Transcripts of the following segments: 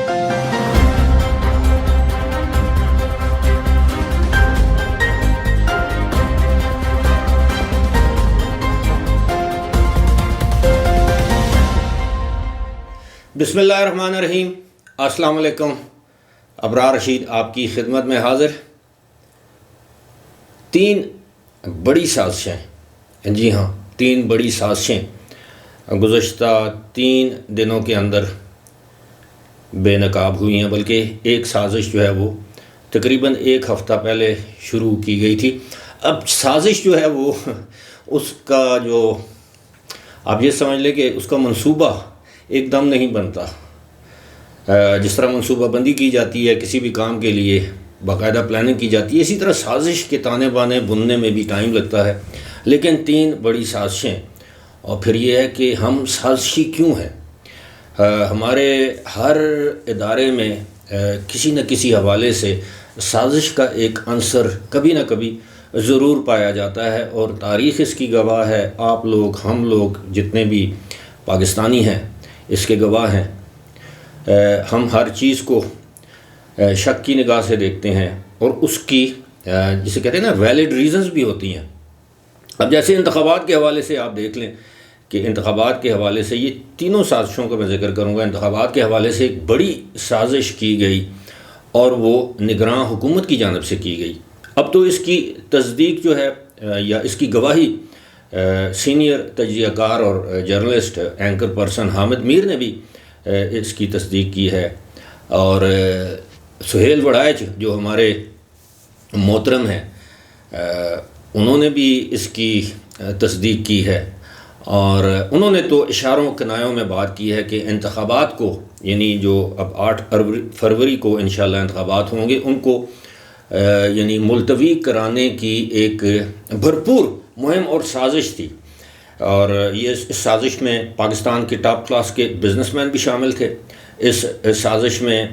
بسم اللہ الرحمن الرحیم۔ السلام علیکم۔ ابرار رشید آپ کی خدمت میں حاضر۔ 3 بڑی سازشیں، جی ہاں 3 بڑی سازشیں گزشتہ 3 دنوں کے اندر بے نقاب ہوئی ہیں، بلکہ ایک سازش جو ہے وہ تقریباً 1 ہفتہ پہلے شروع کی گئی تھی۔ اب سازش جو ہے وہ اس کا جو آپ یہ سمجھ لیں کہ اس کا منصوبہ ایک دم نہیں بنتا۔ جس طرح منصوبہ بندی کی جاتی ہے کسی بھی کام کے لیے، باقاعدہ پلاننگ کی جاتی ہے، اسی طرح سازش کے تانے بانے بننے میں بھی ٹائم لگتا ہے۔ لیکن 3 بڑی سازشیں، اور پھر یہ ہے کہ ہم سازشی کیوں ہیں؟ ہمارے ہر ادارے میں کسی نہ کسی حوالے سے سازش کا ایک عنصر کبھی نہ کبھی ضرور پایا جاتا ہے، اور تاریخ اس کی گواہ ہے۔ آپ لوگ، ہم لوگ جتنے بھی پاکستانی ہیں اس کے گواہ ہیں۔ ہم ہر چیز کو شک کی نگاہ سے دیکھتے ہیں، اور اس کی جسے کہتے ہیں نا ویلڈ ریزنز بھی ہوتی ہیں۔ اب جیسے انتخابات کے حوالے سے آپ دیکھ لیں کہ انتخابات کے حوالے سے یہ تینوں سازشوں کا میں ذکر کروں گا۔ انتخابات کے حوالے سے ایک بڑی سازش کی گئی، اور وہ نگراں حکومت کی جانب سے کی گئی۔ اب تو اس کی تصدیق جو ہے یا اس کی گواہی سینئر تجزیہ کار اور جرنلسٹ اینکر پرسن حامد میر نے بھی اس کی تصدیق کی ہے، اور سہیل وڑائچ جو ہمارے محترم ہیں انہوں نے بھی اس کی تصدیق کی ہے، اور انہوں نے تو اشاروں کنایوں میں بات کی ہے کہ انتخابات کو، یعنی جو اب 8 فروری کو انشاءاللہ انتخابات ہوں گے، ان کو یعنی ملتوی کرانے کی ایک بھرپور مہم اور سازش تھی۔ اور یہ اس سازش میں پاکستان کے ٹاپ کلاس کے بزنس مین بھی شامل تھے، اس سازش میں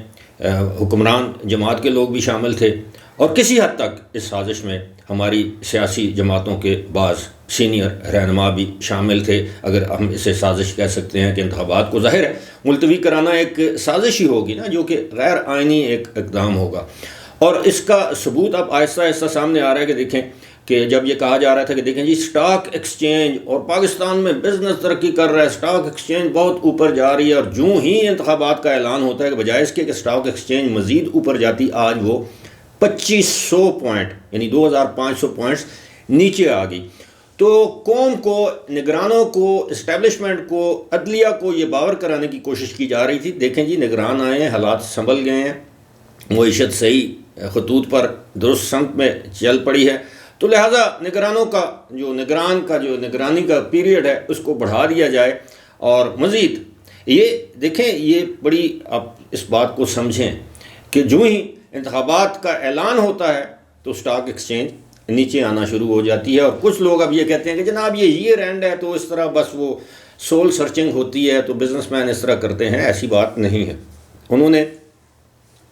حکمران جماعت کے لوگ بھی شامل تھے، اور کسی حد تک اس سازش میں ہماری سیاسی جماعتوں کے بعض سینئر رہنما بھی شامل تھے، اگر ہم اسے سازش کہہ سکتے ہیں کہ انتخابات کو ظاہر ہے ملتوی کرانا ایک سازش ہی ہوگی نا، جو کہ غیر آئینی ایک اقدام ہوگا۔ اور اس کا ثبوت اب آہستہ آہستہ سامنے آ رہا ہے کہ دیکھیں کہ جب یہ کہا جا رہا تھا کہ دیکھیں جی اسٹاک ایکسچینج اور پاکستان میں بزنس ترقی کر رہا ہے، اسٹاک ایکسچینج بہت اوپر جا رہی ہے، اور جو ہی انتخابات کا اعلان ہوتا ہے کہ بجائے اس کے کہ اسٹاک ایکسچینج مزید اوپر جاتی، آج وہ 2500 پوائنٹ یعنی 2500 پوائنٹس نیچے آ گئی۔ تو قوم کو، نگرانوں کو، اسٹیبلشمنٹ کو، عدلیہ کو یہ باور کرانے کی کوشش کی جا رہی تھی، دیکھیں جی نگران آئے ہیں، حالات سنبھل گئے ہیں، معیشت صحیح خطوط پر درست سمت میں چل پڑی ہے، تو لہٰذا نگرانوں کا جو نگرانی کا پیریڈ ہے اس کو بڑھا دیا جائے۔ اور مزید یہ دیکھیں، یہ بڑی آپ اس بات کو سمجھیں کہ جو ہی انتخابات کا اعلان ہوتا ہے تو اسٹاک ایکسچینج نیچے آنا شروع ہو جاتی ہے، اور کچھ لوگ اب یہ کہتے ہیں کہ جناب یہ ایئر اینڈ ہے تو اس طرح بس وہ سول سرچنگ ہوتی ہے تو بزنس مین اس طرح کرتے ہیں۔ ایسی بات نہیں ہے، انہوں نے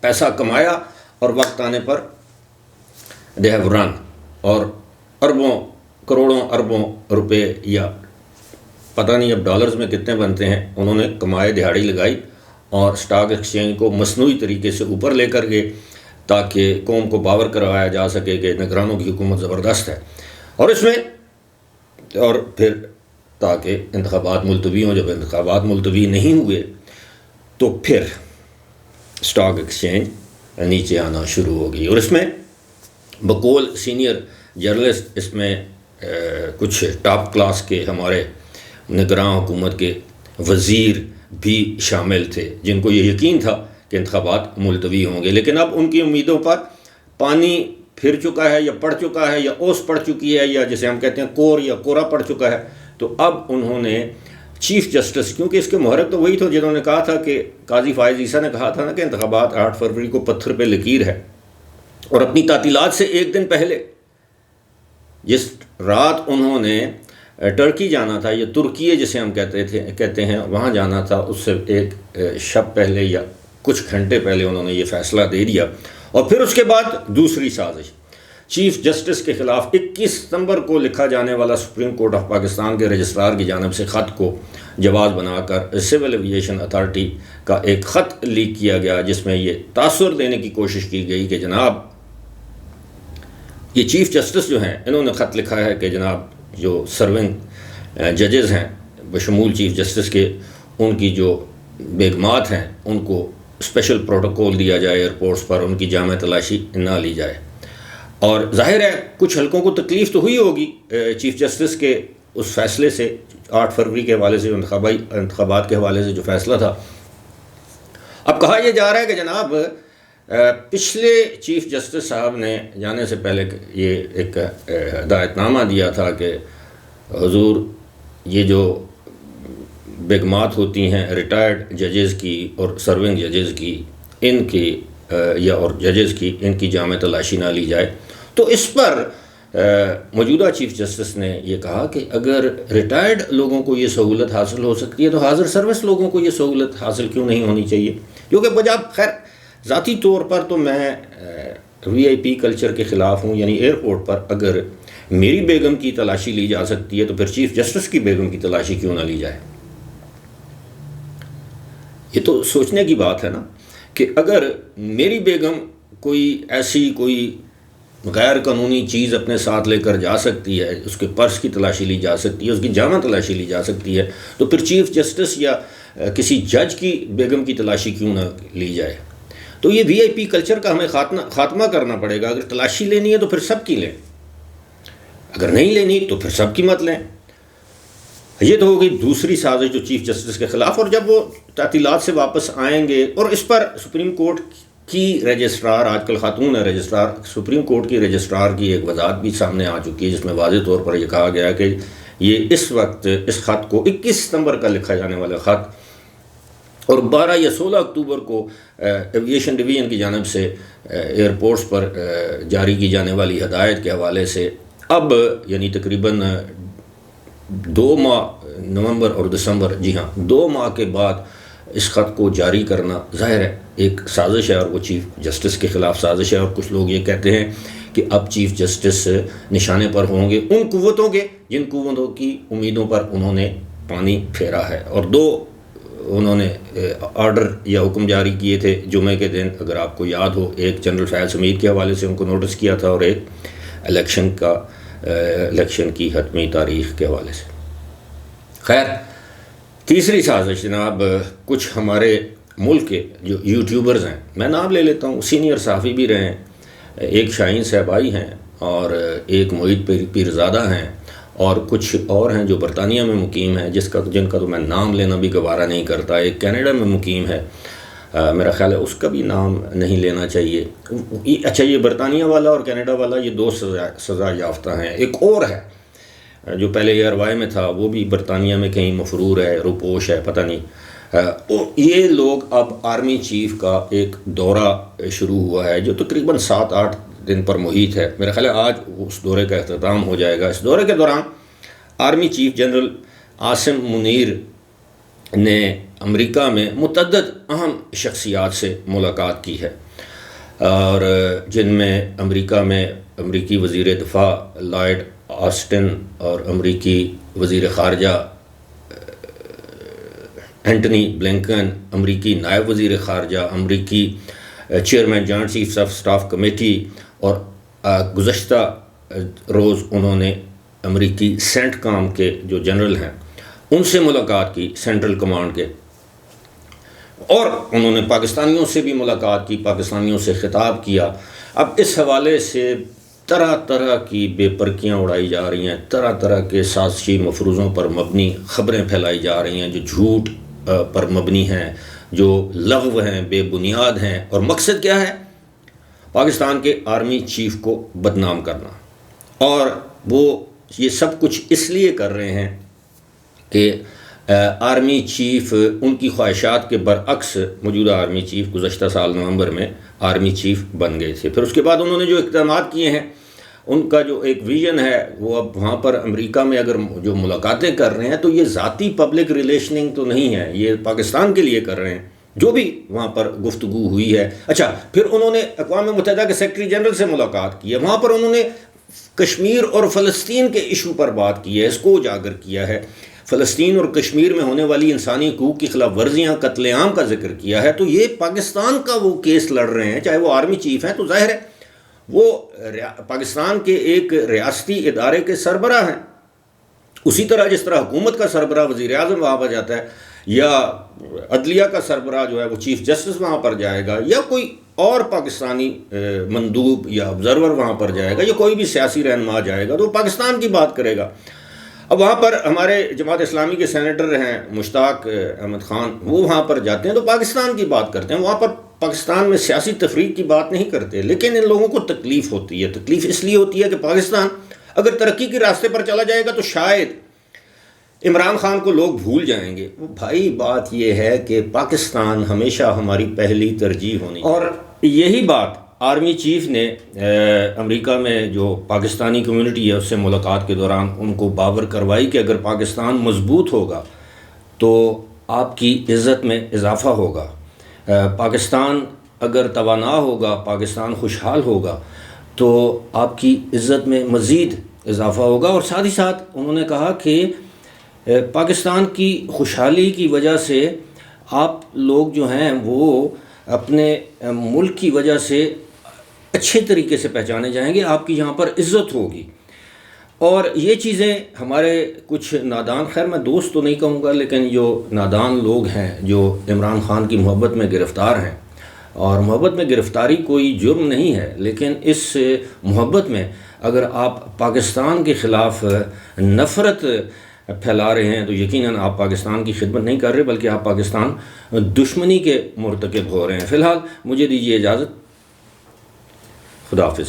پیسہ کمایا اور وقت آنے پر دے ہیو رن، اور اربوں کروڑوں اربوں روپے یا پتہ نہیں اب ڈالرز میں کتنے بنتے ہیں، انہوں نے کمائے، دہاڑی لگائی، اور اسٹاک ایکسچینج کو مصنوعی طریقے سے اوپر لے کر گئے تاکہ قوم کو باور کروایا جا سکے کہ نگرانوں کی حکومت زبردست ہے، اور اس میں اور پھر تاکہ انتخابات ملتوی ہوں۔ جب انتخابات ملتوی نہیں ہوئے تو پھر اسٹاک ایکسچینج نیچے آنا شروع ہو گئی، اور اس میں بقول سینئر جرنلسٹ اس میں کچھ ٹاپ کلاس کے ہمارے نگراں حکومت کے وزیر بھی شامل تھے، جن کو یہ یقین تھا کہ انتخابات ملتوی ہوں گے، لیکن اب ان کی امیدوں پر پانی پھر چکا ہے، یا پڑ چکا ہے، یا اوس پڑ چکی ہے، یا جسے ہم کہتے ہیں کور یا کورا پڑ چکا ہے۔ تو اب انہوں نے چیف جسٹس، کیونکہ اس کے محرک تو وہی تھے جنہوں نے کہا تھا کہ قاضی فائز عیسیٰ نے کہا تھا نا کہ انتخابات 8 فروری کو پتھر پہ لکیر ہے، اور اپنی تعطیلات سے 1 دن پہلے جس رات انہوں نے ٹرکی جانا تھا، یا ترکیے جسے ہم کہتے ہیں وہاں جانا تھا، اس سے 1 شب پہلے یا کچھ گھنٹے پہلے انہوں نے یہ فیصلہ دے دیا۔ اور پھر اس کے بعد دوسری سازش، چیف جسٹس کے خلاف 21 ستمبر کو لکھا جانے والا سپریم کورٹ آف پاکستان کے رجسٹرار کی جانب سے خط کو جواز بنا کر سول ایویشن اتھارٹی کا ایک خط لیک کیا گیا، جس میں یہ تاثر دینے کی کوشش کی گئی کہ جناب یہ چیف جسٹس جو ہیں انہوں نے خط لکھا ہے کہ جناب جو سرونگ ججز ہیں بشمول چیف جسٹس کے، ان کی جو بیگمات ہیں ان کو اسپیشل پروٹوکول دیا جائے ایئرپورٹس پر، ان کی جامع تلاشی نہ لی جائے۔ اور ظاہر ہے کچھ حلقوں کو تکلیف تو ہوئی ہوگی چیف جسٹس کے اس فیصلے سے، 8 فروری کے حوالے سے، انتخابات کے حوالے سے جو فیصلہ تھا۔ اب کہا یہ جا رہا ہے کہ جناب پچھلے چیف جسٹس صاحب نے جانے سے پہلے یہ ایک ہدایت نامہ دیا تھا کہ حضور یہ جو بیگمات ہوتی ہیں ریٹائرڈ ججز کی اور سرونگ ججز کی، ان کی یا اور ججز کی، ان کی جامع تلاشی نہ لی جائے۔ تو اس پر موجودہ چیف جسٹس نے یہ کہا کہ اگر ریٹائرڈ لوگوں کو یہ سہولت حاصل ہو سکتی ہے تو حاضر سروس لوگوں کو یہ سہولت حاصل کیوں نہیں ہونی چاہیے؟ کیونکہ بجاب خیر ذاتی طور پر تو میں وی آئی پی کلچر کے خلاف ہوں، یعنی ایئرپورٹ پر اگر میری بیگم کی تلاشی لی جا سکتی ہے تو پھر چیف جسٹس کی بیگم کی تلاشی کیوں نہ لی جائے؟ یہ تو سوچنے کی بات ہے نا کہ اگر میری بیگم کوئی ایسی کوئی غیر قانونی چیز اپنے ساتھ لے کر جا سکتی ہے، اس کے پرس کی تلاشی لی جا سکتی ہے، اس کی جامع تلاشی لی جا سکتی ہے، تو پھر چیف جسٹس یا کسی جج کی بیگم کی تلاشی کیوں نہ لی جائے؟ تو یہ وی آئی پی کلچر کا ہمیں خاتمہ کرنا پڑے گا۔ اگر تلاشی لینی ہے تو پھر سب کی لیں، اگر نہیں لینی تو پھر سب کی مت لیں۔ یہ تو ہوگی دوسری سازش جو چیف جسٹس کے خلاف، اور جب وہ تعطیلات سے واپس آئیں گے، اور اس پر سپریم کورٹ کی رجسٹرار، آج کل خاتون ہے رجسٹرار، سپریم کورٹ کی رجسٹرار کی ایک وضاحت بھی سامنے آ چکی ہے، جس میں واضح طور پر یہ کہا گیا کہ یہ اس وقت اس خط کو 21 ستمبر کا لکھا جانے والا خط اور 12 یا 16 اکتوبر کو ایویشن ڈویژن کی جانب سے ایئرپورٹس پر جاری کی جانے والی ہدایت کے حوالے سے اب یعنی تقریباً 2 ماہ، نومبر اور دسمبر، جی ہاں 2 ماہ کے بعد اس خط کو جاری کرنا ظاہر ہے ایک سازش ہے، اور وہ چیف جسٹس کے خلاف سازش ہے۔ اور کچھ لوگ یہ کہتے ہیں کہ اب چیف جسٹس نشانے پر ہوں گے ان قوتوں کے جن قوتوں کی امیدوں پر انہوں نے پانی پھیرا ہے، اور 2 انہوں نے آرڈر یا حکم جاری کیے تھے جمعے کے دن، اگر آپ کو یاد ہو، ایک جنرل فیض حمید کے حوالے سے ان کو نوٹس کیا تھا، اور ایک الیکشن کی حتمی تاریخ کے حوالے سے۔ خیر تیسری سازش جناب، کچھ ہمارے ملک کے جو یوٹیوبرز ہیں، میں نام لے لیتا ہوں، سینئر صحافی بھی رہے ہیں، ایک شاہین صاحبائی ہیں اور ایک معید پیرزادہ ہیں، اور کچھ اور ہیں جو برطانیہ میں مقیم ہیں جن کا تو میں نام لینا بھی گوارا نہیں کرتا، ایک کینیڈا میں مقیم ہے، میرا خیال ہے اس کا بھی نام نہیں لینا چاہیے۔ اچھا یہ برطانیہ والا اور کینیڈا والا یہ 2 سزا یافتہ ہیں۔ ایک اور ہے جو پہلے ایئر وائی میں تھا، وہ بھی برطانیہ میں کہیں مفرور ہے، روپوش ہے، پتہ نہیں۔ یہ لوگ اب آرمی چیف کا ایک دورہ شروع ہوا ہے جو تقریباً 7-8 دن پر محیط ہے، میرا خیال ہے آج اس دورے کا اختتام ہو جائے گا۔ اس دورے کے دوران army chief general Asim Munir نے امریکہ میں متعدد اہم شخصیات سے ملاقات کی ہے، اور جن میں امریکی وزیر دفاع لائیڈ آسٹن اور امریکی وزیر خارجہ اینٹنی بلنکن، امریکی نائب وزیر خارجہ، امریکی chairman joint chief of staff committee, اور گزشتہ روز انہوں نے امریکی سینٹ کام کے جو جنرل ہیں ان سے ملاقات کی، سینٹرل کمانڈ کے، اور انہوں نے پاکستانیوں سے بھی ملاقات کی، پاکستانیوں سے خطاب کیا۔ اب اس حوالے سے طرح طرح کی بے پرکیاں اڑائی جا رہی ہیں، طرح طرح کے سازشی مفروضوں پر مبنی خبریں پھیلائی جا رہی ہیں جو جھوٹ پر مبنی ہیں، جو لغو ہیں، بے بنیاد ہیں، اور مقصد کیا ہے؟ پاکستان کے آرمی چیف کو بدنام کرنا۔ اور وہ یہ سب کچھ اس لیے کر رہے ہیں کہ آرمی چیف ان کی خواہشات کے برعکس، موجودہ آرمی چیف گزشتہ سال نومبر میں آرمی چیف بن گئے تھے، پھر اس کے بعد انہوں نے جو اقدامات کیے ہیں، ان کا جو ایک ویژن ہے وہ اب وہاں پر امریکہ میں اگر جو ملاقاتیں کر رہے ہیں تو یہ ذاتی پبلک ریلیشننگ تو نہیں ہے، یہ پاکستان کے لیے کر رہے ہیں جو بھی وہاں پر گفتگو ہوئی ہے. اچھا، پھر انہوں نے اقوام متحدہ کے سیکرٹری جنرل سے ملاقات کی ہے، وہاں پر انہوں نے کشمیر اور فلسطین کے ایشو پر بات کی ہے، اس کو اجاگر کیا ہے. فلسطین اور کشمیر میں ہونے والی انسانی حقوق کی خلاف ورزیاں، قتل عام کا ذکر کیا ہے. تو یہ پاکستان کا وہ کیس لڑ رہے ہیں، چاہے وہ آرمی چیف ہیں، تو ظاہر ہے وہ پاکستان کے ایک ریاستی ادارے کے سربراہ ہیں. اسی طرح جس طرح حکومت کا سربراہ وزیر اعظم وہاں پر جاتا ہے، یا عدلیہ کا سربراہ جو ہے وہ چیف جسٹس وہاں پر جائے گا، یا کوئی اور پاکستانی مندوب یا آبزرور وہاں پر جائے گا، یا کوئی بھی سیاسی رہنما جائے گا تو وہ پاکستان کی بات کرے گا. اب وہاں پر ہمارے جماعت اسلامی کے سینیٹر ہیں مشتاق احمد خان، وہ وہاں پر جاتے ہیں تو پاکستان کی بات کرتے ہیں. وہاں پر پاکستان میں سیاسی تفریق کی بات نہیں کرتے، لیکن ان لوگوں کو تکلیف ہوتی ہے. تکلیف اس لیے ہوتی ہے کہ پاکستان اگر ترقی کے راستے پر چلا جائے گا تو شاید عمران خان کو لوگ بھول جائیں گے. بھائی بات یہ ہے کہ پاکستان ہمیشہ ہماری پہلی ترجیح ہونی، اور یہی بات آرمی چیف نے امریکہ میں جو پاکستانی کمیونٹی ہے اس سے ملاقات کے دوران ان کو باور کروائی کہ اگر پاکستان مضبوط ہوگا تو آپ کی عزت میں اضافہ ہوگا. پاکستان اگر توانا ہوگا، پاکستان خوشحال ہوگا تو آپ کی عزت میں مزید اضافہ ہوگا. اور ساتھ ہی ساتھ انہوں نے کہا کہ پاکستان کی خوشحالی کی وجہ سے آپ لوگ جو ہیں وہ اپنے ملک کی وجہ سے اچھے طریقے سے پہچانے جائیں گے، آپ کی یہاں پر عزت ہوگی. اور یہ چیزیں ہمارے کچھ نادان، خیر میں دوست تو نہیں کہوں گا، لیکن جو نادان لوگ ہیں جو عمران خان کی محبت میں گرفتار ہیں، اور محبت میں گرفتاری کوئی جرم نہیں ہے، لیکن اس محبت میں اگر آپ پاکستان کے خلاف نفرت پھیلا رہے ہیں تو یقیناً آپ پاکستان کی خدمت نہیں کر رہے، بلکہ آپ پاکستان دشمنی کے مرتکب ہو رہے ہیں. فی الحال مجھے دیجیے اجازت. خدا حافظ.